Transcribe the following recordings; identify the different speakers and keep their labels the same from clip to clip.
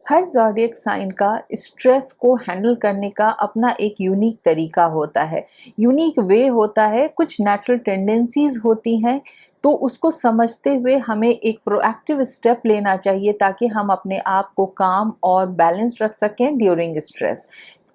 Speaker 1: हर zodiac sign का stress को handle करने का अपना एक यूनिक तरीका होता है, यूनिक वे होता है, कुछ नेचुरल टेंडेंसीज होती हैं। तो उसको समझते हुए हमें एक प्रोएक्टिव स्टेप लेना चाहिए ताकि हम अपने आप को काम और बैलेंस्ड रख सकें ड्यूरिंग स्ट्रेस।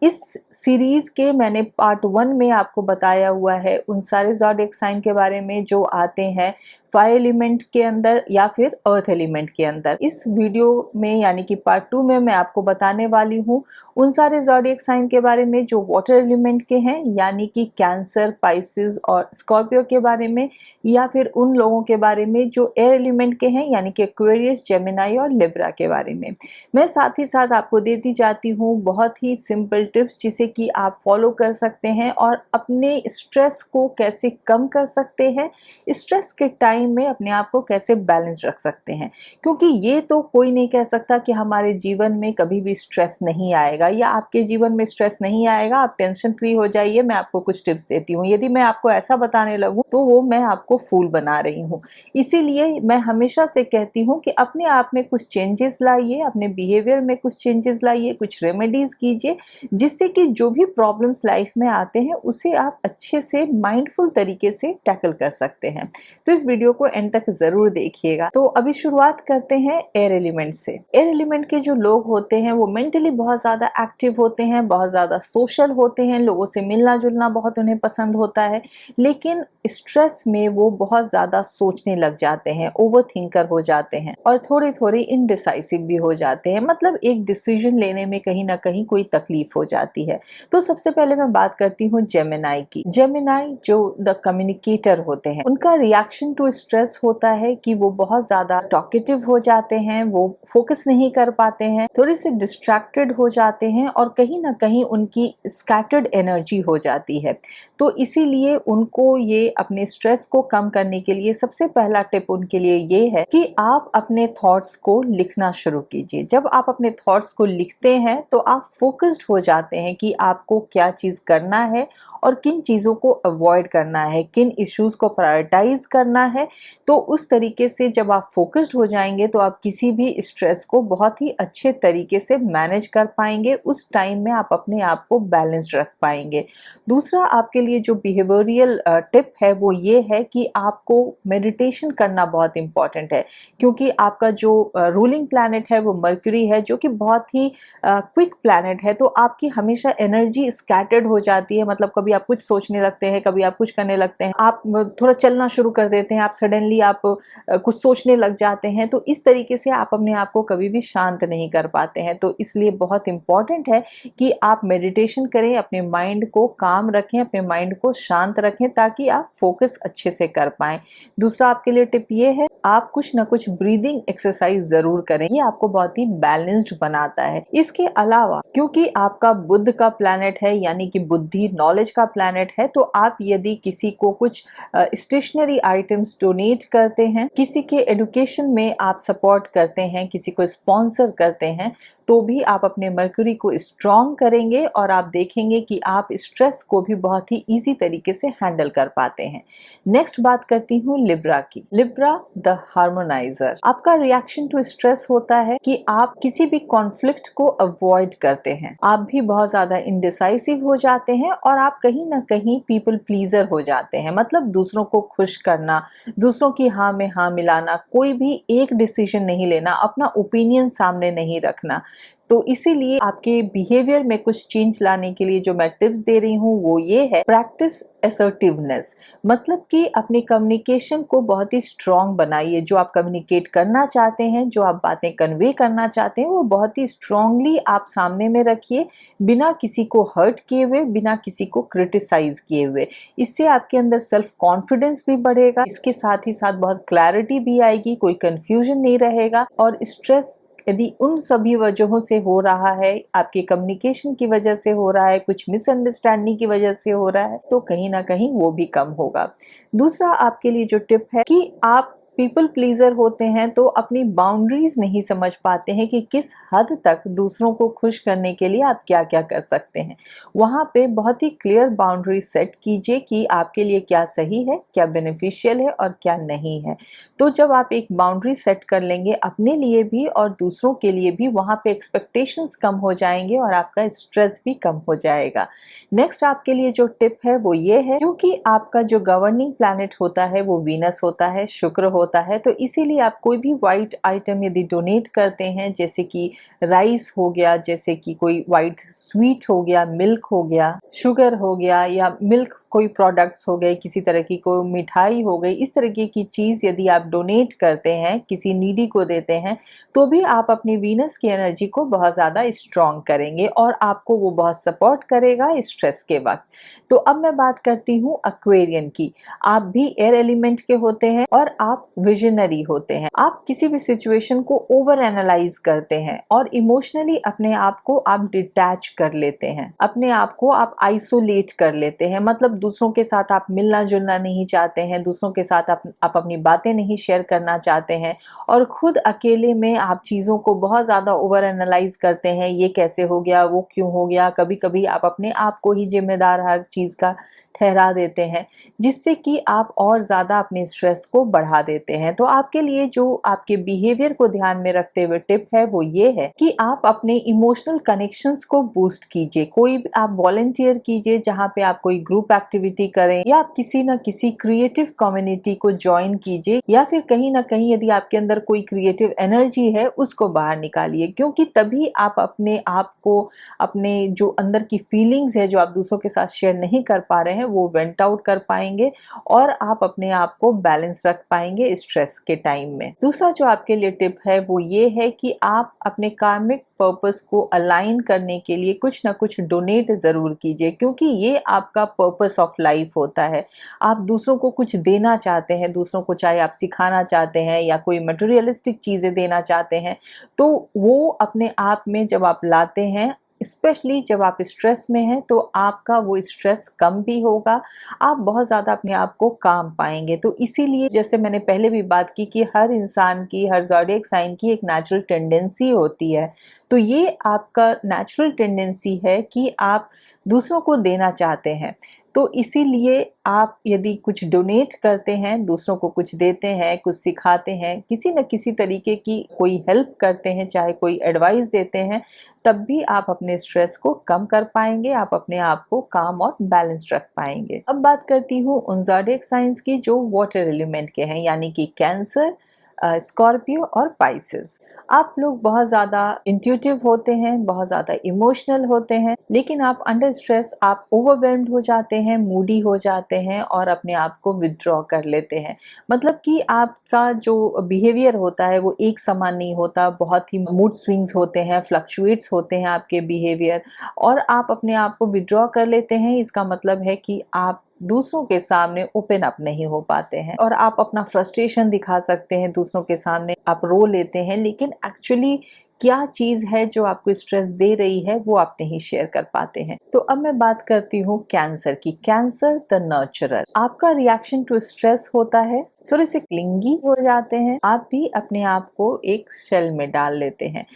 Speaker 1: इस सीरीज के मैंने पार्ट 1 में आपको बताया हुआ है उन सारे ज़ोडिएक साइन के बारे में जो आते हैं फायर एलिमेंट के अंदर या फिर अर्थ एलिमेंट के अंदर। इस वीडियो में यानी कि पार्ट 2 में मैं आपको बताने वाली हूँ उन सारे ज़ोडिएक साइन के बारे में जो वाटर एलिमेंट के हैं, यानी कि कैंसर, पाइसिस और स्कॉर्पियो के बारे में, या फिर उन लोगों के बारे में जो एयर एलिमेंट के हैं, यानी कि एक्वेरियस, जेमिनी और लिब्रा के बारे में। मैं साथ ही साथ आपको देती जाती हूँ बहुत ही सिंपल टिप्स जिसे कि आप फॉलो कर सकते हैं और अपने स्ट्रेस को कैसे कम कर सकते हैं, स्ट्रेस के टाइम में अपने आप को कैसे बैलेंस रख सकते हैं। क्योंकि ये तो कोई नहीं कह सकता कि हमारे जीवन में कभी भी स्ट्रेस नहीं आएगा या आपके जीवन में स्ट्रेस नहीं आएगा, आप टेंशन फ्री हो जाइए। मैं आपको कुछ टिप्स देती हूँ, यदि मैं आपको ऐसा बताने लगूं तो वो मैं आपको फूल बना रही हूँ। इसीलिए मैं हमेशा से कहती हूँ कि अपने आप में कुछ चेंजेस लाइए, अपने बिहेवियर में कुछ चेंजेस लाइए, कुछ रेमेडीज कीजिए जिससे कि जो भी प्रॉब्लम्स लाइफ में आते हैं उसे आप अच्छे से माइंडफुल तरीके से टैकल कर सकते हैं। तो इस वीडियो को एंड तक जरूर देखिएगा। तो अभी शुरुआत करते हैं एयर एलिमेंट से। एयर एलिमेंट के जो लोग होते हैं वो मेंटली बहुत ज्यादा एक्टिव होते हैं, बहुत ज्यादा सोशल होते हैं, लोगों से मिलना जुलना बहुत उन्हें पसंद होता है, लेकिन स्ट्रेस में वो बहुत ज्यादा सोचने लग जाते हैं, ओवर थिंकर हो जाते हैं और थोड़े थोड़े इनडिसाइसिव भी हो जाते हैं। मतलब एक डिसीजन लेने में कहीं ना कहीं कोई तकलीफ हो जाती है। तो सबसे पहले मैं बात करती हूँ जेमिनी की। जेमिनी जो द कम्युनिकेटर होते हैं, उनका रिएक्शन टू स्ट्रेस होता है कि वो बहुत ज्यादा टॉकेटिव हो जाते हैं, वो फोकस नहीं कर पाते हैं, थोड़ी सी डिस्ट्रैक्टेड हो जाते हैं और कहीं ना कहीं उनकी स्कैटर्ड एनर्जी हो जाती है। तो इसीलिए उनको ये अपने स्ट्रेस को कम करने के लिए सबसे पहला टिप उनके लिए ये है कि आप अपने थॉट्स को लिखना शुरू कीजिए। जब आप अपने थॉट्स को लिखते हैं तो आप फोकस्ड हो जाते हैं कि आपको क्या चीज करना है और किन चीजों को अवॉइड करना है, किन इश्यूज को प्रायोरिटाइज करना है। तो उस तरीके से जब आप फोकस्ड हो जाएंगे तो आप किसी भी स्ट्रेस को बहुत ही अच्छे तरीके से मैनेज कर पाएंगे। उस टाइम में आप अपने आप को बैलेंस्ड रख पाएंगे। दूसरा आपके लिए जो बिहेवियरल टिप है वो ये है कि आपको मेडिटेशन करना बहुत इंपॉर्टेंट है, क्योंकि आपका जो रूलिंग प्लैनेट है वो मर्क्यूरी है, जो कि बहुत ही क्विक प्लैनेट है। तो आपकी हमेशा एनर्जी स्कैटर्ड हो जाती है। मतलब कभी आप कुछ सोचने लगते हैं, कभी आप कुछ करने लगते हैं, आप थोड़ा चलना शुरू कर देते हैं, आप सडनली आप कुछ सोचने लग जाते हैं। तो इस तरीके से आप अपने आप को कभी भी शांत नहीं कर पाते हैं। तो इसलिए बहुत इंपॉर्टेंट है कि आप मेडिटेशन करें, अपने माइंड को काम रखें, अपने माइंड को शांत रखें ताकि आप फोकस अच्छे से कर पाएं। दूसरा आपके लिए टिप ये है, आप कुछ ना कुछ ब्रीदिंग एक्सरसाइज जरूर करें, ये आपको बहुत ही बैलेंस्ड बनाता है। इसके अलावा क्योंकि आपका बुध का प्लैनेट है, यानी कि बुद्धि, नॉलेज का प्लैनेट है, तो आप यदि किसी को कुछ स्टेशनरी आइटम्स डोनेट करते हैं, किसी के एजुकेशन में आप सपोर्ट करते हैं, किसी को स्पॉन्सर करते हैं, तो भी आप अपने मर्क्यूरी को स्ट्रॉन्ग करेंगे और आप देखेंगे कि आप स्ट्रेस को भी बहुत ही इजी तरीके से हैंडल कर पाते हैं। नेक्स्ट बात करती हूँ लिब्रा की। Libra the harmoniser. आपका रिएक्शन टू स्ट्रेस होता है कि आप किसी भी कॉन्फ्लिक्ट को अवॉइड करते हैं, आप भी बहुत ज्यादा इंडिसाइसिव हो जाते हैं और आप कहीं ना कहीं पीपल प्लीजर हो जाते हैं। मतलब दूसरों को खुश करना, दूसरों की हाँ में हाँ मिलाना, कोई भी एक डिसीजन नहीं लेना, अपना ओपिनियन सामने नहीं रखना। तो इसीलिए आपके बिहेवियर में कुछ चेंज लाने के लिए जो मैं टिप्स दे रही हूँ वो ये है, प्रैक्टिस असर्टिवनेस। मतलब कि अपनी कम्युनिकेशन को बहुत ही स्ट्रॉन्ग बनाइए। जो आप कम्युनिकेट करना चाहते हैं, जो आप बातें कन्वे करना चाहते हैं, वो बहुत ही स्ट्रांगली आप सामने में रखिए, बिना किसी को हर्ट किए हुए, बिना किसी को क्रिटिसाइज किए हुए। इससे आपके अंदर सेल्फ कॉन्फिडेंस भी बढ़ेगा, इसके साथ ही साथ बहुत क्लैरिटी भी आएगी, कोई कंफ्यूजन नहीं रहेगा। और स्ट्रेस यदि उन सभी वजहों से हो रहा है, आपके कम्युनिकेशन की वजह से हो रहा है, कुछ मिसअंडरस्टैंडिंग की वजह से हो रहा है, तो कहीं ना कहीं वो भी कम होगा। दूसरा आपके लिए जो टिप है कि आप पीपल प्लीजर होते हैं तो अपनी बाउंड्रीज नहीं समझ पाते हैं कि किस हद तक दूसरों को खुश करने के लिए आप क्या क्या कर सकते हैं। वहाँ पे बहुत ही क्लियर बाउंड्री सेट कीजिए कि आपके लिए क्या सही है, क्या बेनिफिशियल है और क्या नहीं है। तो जब आप एक बाउंड्री सेट कर लेंगे अपने लिए भी और दूसरों के लिए भी, वहाँ पे एक्सपेक्टेशंस कम हो जाएंगे और आपका स्ट्रेस भी कम हो जाएगा। नेक्स्ट आपके लिए जो टिप है वो ये है, क्योंकि आपका जो गवर्निंग प्लैनेट होता है वो वीनस होता है, शुक्र होता है, तो इसीलिए आप कोई भी वाइट आइटम यदि डोनेट करते हैं, जैसे कि राइस हो गया, जैसे कि कोई वाइट स्वीट हो गया, मिल्क हो गया, शुगर हो गया, या मिल्क कोई प्रोडक्ट्स हो गए, किसी तरह की कोई मिठाई हो गई, इस तरीके की चीज़ यदि आप डोनेट करते हैं, किसी नीडी को देते हैं, तो भी आप अपनी वीनस की एनर्जी को बहुत ज़्यादा स्ट्रॉन्ग करेंगे और आपको वो बहुत सपोर्ट करेगा स्ट्रेस के वक्त। तो अब मैं बात करती हूँ एक्वेरियन की। आप भी एयर एलिमेंट के होते हैं और आप विजनरी होते हैं। आप किसी भी सिचुएशन को ओवर एनालाइज करते हैं और इमोशनली अपने आप को आप डिटैच कर लेते हैं, अपने आप को आप आइसोलेट कर लेते हैं। मतलब दूसरों के साथ आप मिलना जुलना नहीं चाहते हैं, दूसरों के साथ आप अपनी बातें नहीं शेयर करना चाहते हैं और खुद अकेले में आप चीज़ों को बहुत ज़्यादा ओवर एनालाइज करते हैं। ये कैसे हो गया, वो क्यों हो गया, कभी कभी आप अपने आप को ही जिम्मेदार हर चीज़ का ठहरा देते हैं, जिससे कि आप और ज़्यादा अपने स्ट्रेस को बढ़ा देते हैं। तो आपके लिए जो आपके बिहेवियर को ध्यान में रखते हुए टिप है वो ये है कि आप अपने इमोशनल कनेक्शंस को बूस्ट कीजिए। कोई भी आप वॉलंटियर कीजिए, जहाँ पे आप कोई ग्रुप एक्टिविटी करें या आप किसी न किसी क्रिएटिव कम्युनिटी को ज्वाइन कीजिए, या फिर कहीं ना कहीं यदि आपके अंदर कोई क्रिएटिव एनर्जी है उसको बाहर निकालिए, क्योंकि तभी आप अपने आप को, अपने जो अंदर की फीलिंग्स है जो आप दूसरों के साथ शेयर नहीं कर पा रहे हैं, वो वेंट आउट कर पाएंगे और आप अपने आप को बैलेंस रख पाएंगे स्ट्रेस के टाइम में। दूसरा जो आपके लिए टिप है वो ये है कि आप अपने कार्मिक पर्पस को अलाइन करने के लिए कुछ ना कुछ डोनेट जरूर कीजिए, क्योंकि ये आपका पर्पस ऑफ लाइफ होता है। आप दूसरों को कुछ देना चाहते हैं, दूसरों को चाहे आप सिखाना चाहते हैं या कोई मटेरियलिस्टिक चीजें देना चाहते हैं, तो वो अपने आप में जब आप लाते हैं, स्पेशली जब आप स्ट्रेस में हैं, तो आपका वो स्ट्रेस कम भी होगा, आप बहुत ज़्यादा अपने आप को काम पाएंगे। तो इसीलिए जैसे मैंने पहले भी बात की कि हर इंसान की, हर ज़ोडिएक साइन की एक नेचुरल टेंडेंसी होती है, तो ये आपका नेचुरल टेंडेंसी है कि आप दूसरों को देना चाहते हैं। तो इसीलिए आप यदि कुछ डोनेट करते हैं, दूसरों को कुछ देते हैं, कुछ सिखाते हैं, किसी न किसी तरीके की कोई हेल्प करते हैं, चाहे कोई एडवाइस देते हैं, तब भी आप अपने स्ट्रेस को कम कर पाएंगे, आप अपने आप को काम और बैलेंस रख पाएंगे। अब बात करती हूँ उन ज़ोडिएक साइंस की जो वाटर एलिमेंट के हैं, यानी कि कैंसर, स्कॉर्पियो और पाइसेस। आप लोग बहुत ज़्यादा इंट्यूटिव होते हैं, बहुत ज़्यादा इमोशनल होते हैं, लेकिन आप अंडर स्ट्रेस आप ओवरवेल्म्ड हो जाते हैं, मूडी हो जाते हैं और अपने आप को विदड्रॉ कर लेते हैं। मतलब कि आपका जो बिहेवियर होता है वो एक समान नहीं होता, बहुत ही मूड स्विंग्स होते हैं, फ्लक्चुएट्स होते हैं आपके बिहेवियर, और आप अपने आप को विदड्रॉ कर लेते हैं। इसका मतलब है कि आप दूसरों के सामने ओपन अप नहीं हो पाते हैं और आप अपना फ्रस्ट्रेशन दिखा सकते हैं दूसरों के सामने, आप रो लेते हैं, लेकिन एक्चुअली क्या चीज है जो आपको स्ट्रेस दे रही है वो आप नहीं शेयर कर पाते हैं। तो अब मैं बात करती हूँ कैंसर की। Cancer the नर्चरर। आपका रिएक्शन टू स्ट्रेस होता है, थोड़े से क्लिंगी हो जाते हैं, आप भी अपने आप को एक शेल में डाल लेते हैं।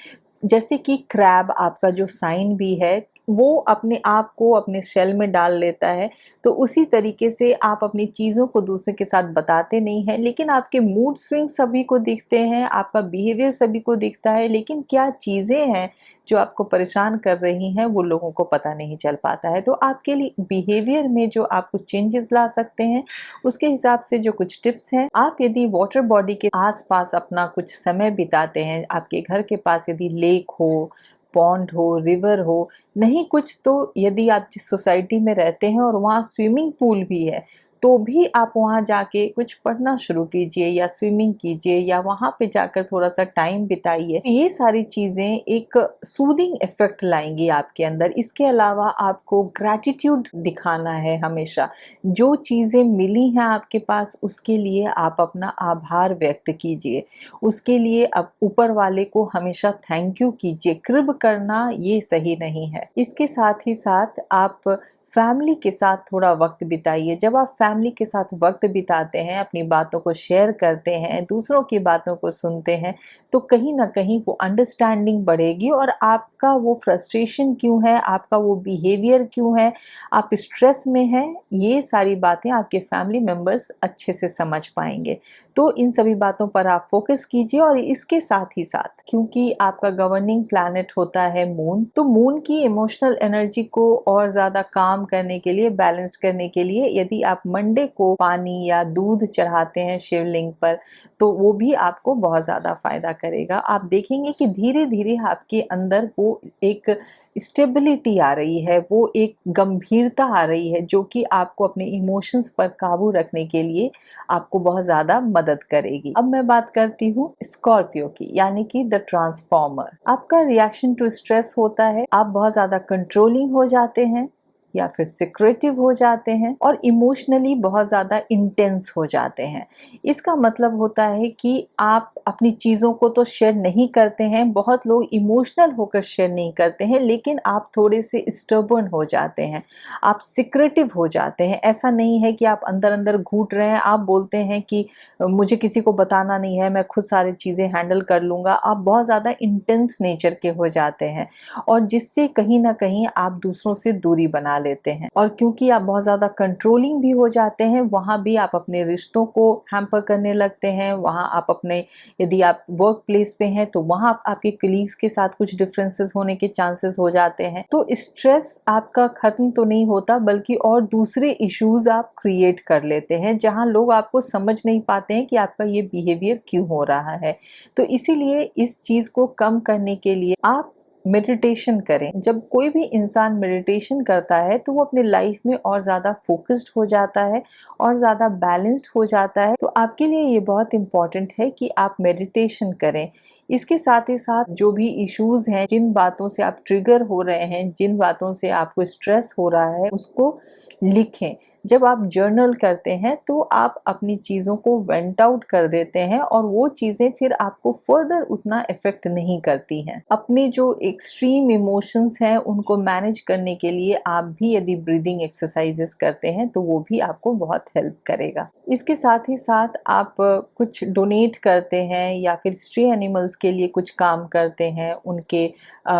Speaker 1: जैसे कि क्रैब आपका जो साइन भी है वो अपने आप को अपने शेल में डाल लेता है, तो उसी तरीके से आप अपनी चीज़ों को दूसरे के साथ बताते नहीं हैं, लेकिन आपके मूड स्विंग सभी को दिखते हैं, आपका बिहेवियर सभी को दिखता है, लेकिन क्या चीज़ें हैं जो आपको परेशान कर रही हैं वो लोगों को पता नहीं चल पाता है। तो आपके लिए बिहेवियर में जो आप कुछ चेंजेस ला सकते हैं, उसके हिसाब से जो कुछ टिप्स हैं, आप यदि वाटर बॉडी के आसपास अपना कुछ समय बिताते हैं, आपके घर के पास यदि लेक हो, पॉन्ड हो, रिवर हो, नहीं कुछ तो यदि आप जिस सोसाइटी में रहते हैं और वहाँ स्विमिंग पूल भी है, तो भी आप वहाँ जाके कुछ पढ़ना शुरू कीजिए या स्विमिंग कीजिए या वहाँ पे जाकर थोड़ा सा टाइम बिताइए। ये सारी चीज़ें एक सूदिंग इफेक्ट लाएंगी आपके अंदर। इसके अलावा आपको ग्रैटिट्यूड दिखाना है हमेशा। जो चीज़ें मिली हैं आपके पास उसके लिए आप अपना आभार व्यक्त कीजिए, उसके लिए आप ऊपर वाले को हमेशा थैंक यू कीजिए। कृब करना ये सही नहीं है। इसके साथ ही साथ आप फैमिली के साथ थोड़ा वक्त बिताइए। जब आप फैमिली के साथ वक्त बिताते हैं, अपनी बातों को शेयर करते हैं, दूसरों की बातों को सुनते हैं, तो कहीं ना कहीं वो अंडरस्टैंडिंग बढ़ेगी और आपका वो फ्रस्ट्रेशन क्यों है, आपका वो बिहेवियर क्यों है, आप स्ट्रेस में हैं, ये सारी बातें आपके फैमिली मेम्बर्स अच्छे से समझ पाएंगे। तो इन सभी बातों पर आप फोकस कीजिए। और इसके साथ ही साथ, क्योंकि आपका गवर्निंग प्लैनेट होता है मून, तो मून की इमोशनल एनर्जी को और ज़्यादा काम करने के लिए, बैलेंस करने के लिए, यदि आप मंडे को पानी या दूध चढ़ाते हैं शिवलिंग पर, तो वो भी आपको बहुत ज़्यादा फायदा करेगा। आप देखेंगे कि धीरे धीरे आपके अंदर वो एक स्टेबिलिटी आ रही है, वो एक गंभीरता आ रही है, जो कि आपको अपने इमोशंस पर काबू रखने के लिए आपको बहुत ज़्यादा मदद करेगी। अब मैं बात करती हूँ स्कॉर्पियो की, यानी कि द ट्रांसफॉर्मर। आपका रिएक्शन टू स्ट्रेस होता है, आप बहुत ज़्यादा कंट्रोलिंग हो जाते हैं या फिर सिक्रेटिव हो जाते हैं और इमोशनली बहुत ज़्यादा इंटेंस हो जाते हैं। इसका मतलब होता है कि आप अपनी चीज़ों को तो शेयर नहीं करते हैं, बहुत लोग इमोशनल होकर शेयर नहीं करते हैं, लेकिन आप थोड़े से स्टबर्न हो जाते हैं, आप सिक्रेटिव हो जाते हैं। ऐसा नहीं है कि आप अंदर अंदर घुट रहे हैं, आप बोलते हैं कि मुझे किसी को बताना नहीं है, मैं खुद सारी चीज़ें हैंडल कर लूँगा। आप बहुत ज़्यादा इंटेंस नेचर के हो जाते हैं और जिससे कहीं ना कहीं आप दूसरों से दूरी बना लेते हैं। और क्योंकि आप बहुत ज़्यादा कंट्रोलिंग भी हो जाते हैं, वहाँ भी आप अपने रिश्तों को हैम्पर करने लगते हैं। वहाँ आप अपने, यदि आप वर्क प्लेस पे हैं तो वहाँ आपके कलीग्स के साथ कुछ डिफरेंसेस होने के चांसेस हो जाते हैं। तो स्ट्रेस आपका खत्म तो नहीं होता, बल्कि और दूसरे इश्यूज आप क्रिएट कर लेते हैं, जहाँ लोग आपको समझ नहीं पाते हैं कि आपका ये बिहेवियर क्यों हो रहा है। तो इसीलिए इस चीज़ को कम करने के लिए आप मेडिटेशन करें। जब कोई भी इंसान मेडिटेशन करता है तो वो अपने लाइफ में और ज़्यादा फोकस्ड हो जाता है और ज़्यादा बैलेंस्ड हो जाता है। तो आपके लिए ये बहुत इम्पॉर्टेंट है कि आप मेडिटेशन करें। इसके साथ ही साथ जो भी इश्यूज हैं, जिन बातों से आप ट्रिगर हो रहे हैं, जिन बातों से आपको स्ट्रेस हो रहा है, उसको लिखें। जब आप जर्नल करते हैं तो आप अपनी चीज़ों को वेंट आउट कर देते हैं और वो चीज़ें फिर आपको फर्दर उतना इफेक्ट नहीं करती हैं। अपने जो एक्सट्रीम इमोशंस हैं उनको मैनेज करने के लिए आप भी यदि ब्रीदिंग एक्सरसाइजेस करते हैं तो वो भी आपको बहुत हेल्प करेगा। इसके साथ ही साथ आप कुछ डोनेट करते हैं या फिर स्ट्रे एनिमल्स के लिए कुछ काम करते हैं, उनके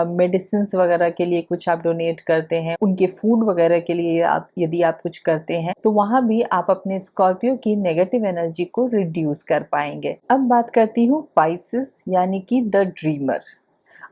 Speaker 1: मेडिसिन वगैरह के लिए कुछ आप डोनेट करते हैं, उनके फूड वगैरह के लिए आप यदि आप कुछ करते हैं, तो वहां भी आप अपने स्कॉर्पियो की नेगेटिव एनर्जी को रिड्यूस कर पाएंगे। अब बात करती हूँ पाइसेस, यानी कि द ड्रीमर।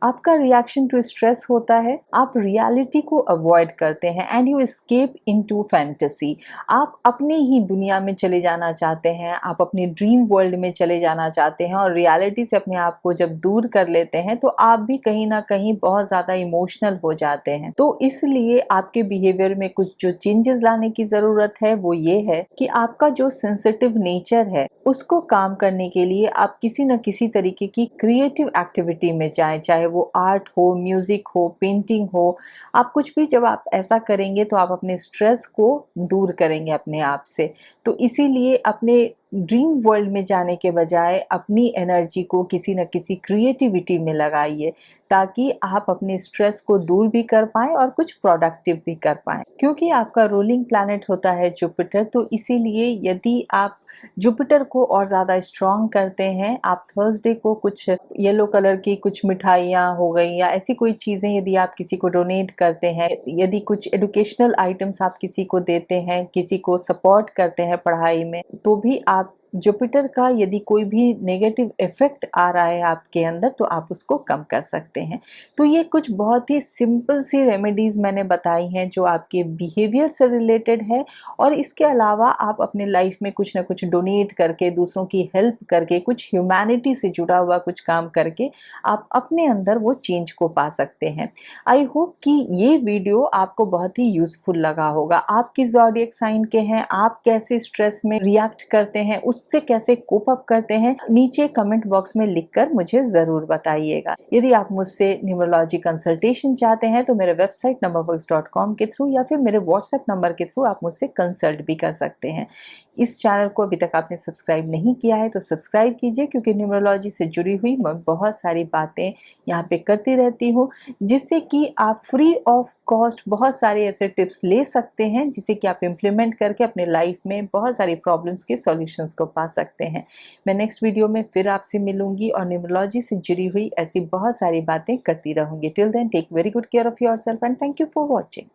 Speaker 1: आपका रिएक्शन टू स्ट्रेस होता है, आप रियलिटी को अवॉइड करते हैं and you escape into fantasy. आप अपने ही दुनिया में चले जाना चाहते हैं, आप अपने ड्रीम वर्ल्ड में चले जाना चाहते हैं और रियलिटी से अपने आप को जब दूर कर लेते हैं तो आप भी कहीं ना कहीं बहुत ज़्यादा इमोशनल हो जाते हैं। तो इसलिए आपके बिहेवियर में कुछ जो चेंजेस लाने की ज़रूरत है वो ये है कि आपका जो सेंसिटिव नेचर है उसको काम करने के लिए आप किसी न किसी तरीके की क्रिएटिव एक्टिविटी में जाएं, चाहे वो आर्ट हो, म्यूजिक हो, पेंटिंग हो। आप कुछ भी जब आप ऐसा करेंगे तो आप अपने स्ट्रेस को दूर करेंगे अपने आप से। तो इसीलिए अपने ड्रीम वर्ल्ड में जाने के बजाय अपनी एनर्जी को किसी न किसी क्रिएटिविटी में लगाइए, ताकि आप अपने स्ट्रेस को दूर भी कर पाएं और कुछ प्रोडक्टिव भी कर पाएं। क्योंकि आपका रूलिंग प्लैनेट होता है जुपिटर, तो इसीलिए यदि आप जुपिटर को और ज़्यादा स्ट्रॉन्ग करते हैं, आप थर्सडे को कुछ येलो कलर की कुछ मिठाइयाँ हो गई या ऐसी कोई चीज़ें यदि आप किसी को डोनेट करते हैं, यदि कुछ एजुकेशनल आइटम्स आप किसी को देते हैं, किसी को सपोर्ट करते हैं पढ़ाई में, तो भी आप जुपिटर का यदि कोई भी नेगेटिव इफेक्ट आ रहा है आपके अंदर तो आप उसको कम कर सकते हैं। तो ये कुछ बहुत ही सिंपल सी रेमेडीज मैंने बताई हैं जो आपके बिहेवियर से रिलेटेड है, और इसके अलावा आप अपने लाइफ में कुछ ना कुछ डोनेट करके, दूसरों की हेल्प करके, कुछ ह्यूमैनिटी से जुड़ा हुआ कुछ काम करके आप अपने अंदर वो चेंज को पा सकते हैं। आई होप कि ये वीडियो आपको बहुत ही यूजफुल लगा होगा। आप किस ज़ोडिएक साइन के हैं, आप कैसे स्ट्रेस में रिएक्ट करते हैं, उससे कैसे कोप अप करते हैं, नीचे कमेंट बॉक्स में लिखकर मुझे जरूर बताइएगा। यदि आप मुझसे न्यूमरोलॉजी कंसल्टेशन चाहते हैं तो मेरे वेबसाइट numberworks.com के थ्रू या फिर मेरे व्हाट्सएप नंबर के थ्रू आप मुझसे कंसल्ट भी कर सकते हैं। इस चैनल को अभी तक आपने सब्सक्राइब नहीं किया है तो सब्सक्राइब कीजिए, क्योंकि न्यूमरोलॉजी से जुड़ी हुई मैं बहुत सारी बातें यहाँ पे करती रहती हूँ, जिससे कि आप फ्री ऑफ कॉस्ट, बहुत सारे ऐसे टिप्स ले सकते हैं जिसे कि आप इम्प्लीमेंट करके अपने लाइफ में बहुत सारी प्रॉब्लम्स के सॉल्यूशंस को पा सकते हैं। मैं नेक्स्ट वीडियो में फिर आपसे मिलूंगी और न्यूमरोलॉजी से जुड़ी हुई ऐसी बहुत सारी बातें करती रहूंगी। Till then take very good care of yourself and thank you for watching.